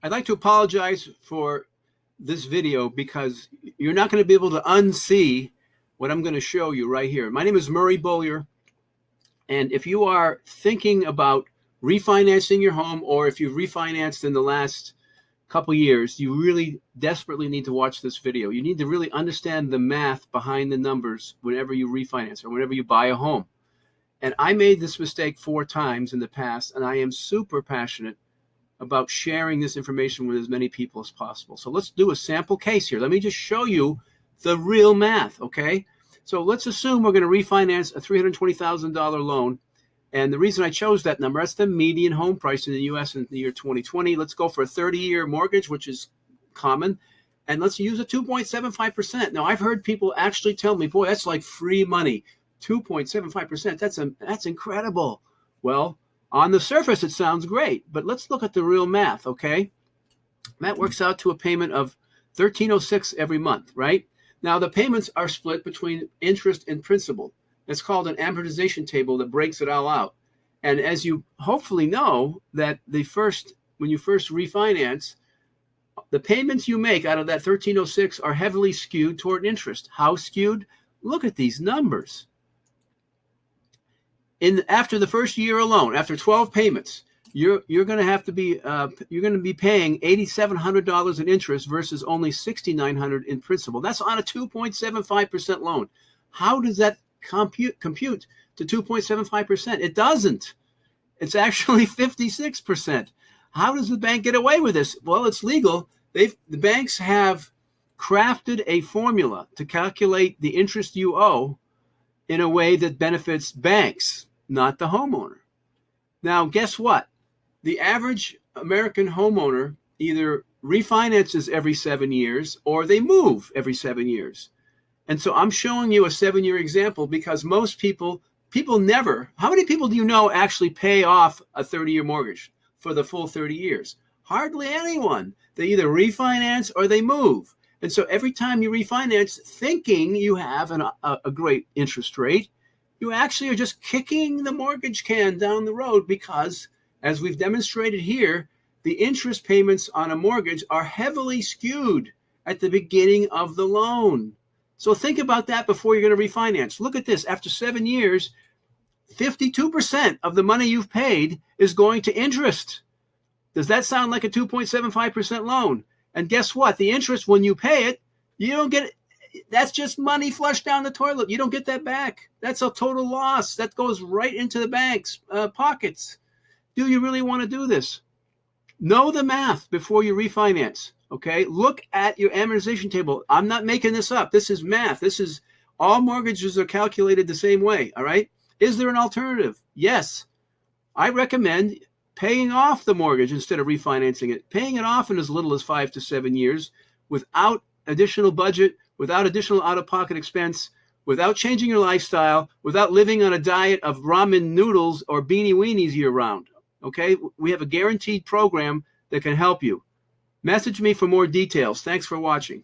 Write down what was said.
I'd like to apologize for this video because you're not going to be able to unsee what I'm going to show you right here. My name is Murray Beaulieu, and if you are thinking about refinancing your home, or if you've refinanced in the last couple years, you really desperately need to watch this video. You need to really understand the math behind the numbers whenever you refinance or whenever you buy a home. And I made this mistake 4 times in the past, and I am super passionate about sharing this information with as many people as possible. So let's do a sample case here. Let me just show you the real math, okay? So let's assume we're going to refinance a $320,000 loan. And the reason I chose that number, that's the median home price in the U.S. in the year 2020. Let's go for a 30-year mortgage, which is common. And let's use a 2.75%. Now, I've heard people actually tell me, boy, that's like free money. 2.75%, that's incredible. Well, on the surface, it sounds great, but let's look at the real math, okay? That works out to a payment of $1,306 every month, right? Now, the payments are split between interest and principal. It's called an amortization table that breaks it all out. And as you hopefully know, that when you first refinance, the payments you make out of that $1,306 are heavily skewed toward interest. How skewed? Look at these numbers. After the first year alone, after 12 payments, you're going to be paying $8,700 in interest versus only $6,900 in principal. That's on a 2.75% loan. How does that compute to 2.75%? It doesn't. It's actually 56%. How does the bank get away with this? Well, it's legal. The banks have crafted a formula to calculate the interest you owe in a way that benefits banks, not the homeowner. Now, guess what? The average American homeowner either refinances every 7 years or they move every 7 years. And so I'm showing you a 7-year example because most people never, how many people do you know actually pay off a 30-year mortgage for the full 30 years? Hardly anyone. They either refinance or they move. And so every time you refinance thinking you have a great interest rate, you actually are just kicking the mortgage can down the road because, as we've demonstrated here, the interest payments on a mortgage are heavily skewed at the beginning of the loan. So think about that before you're going to refinance. Look at this. After 7 years, 52% of the money you've paid is going to interest. Does that sound like a 2.75% loan? And guess what? The interest, when you pay it, you don't get it. That's just money flushed down the toilet. You don't get that back. That's a total loss. That goes right into the bank's pockets. Do you really want to do this? Know the math before you refinance, okay? Look at your amortization table. I'm not making this up. This is math. All mortgages are calculated the same way, all right? Is there an alternative? Yes. I recommend paying off the mortgage instead of refinancing it. Paying it off in as little as 5 to 7 years without additional budget, without additional out-of-pocket expense, without changing your lifestyle, without living on a diet of ramen noodles or beanie weenies year-round. Okay? We have a guaranteed program that can help you. Message me for more details. Thanks for watching.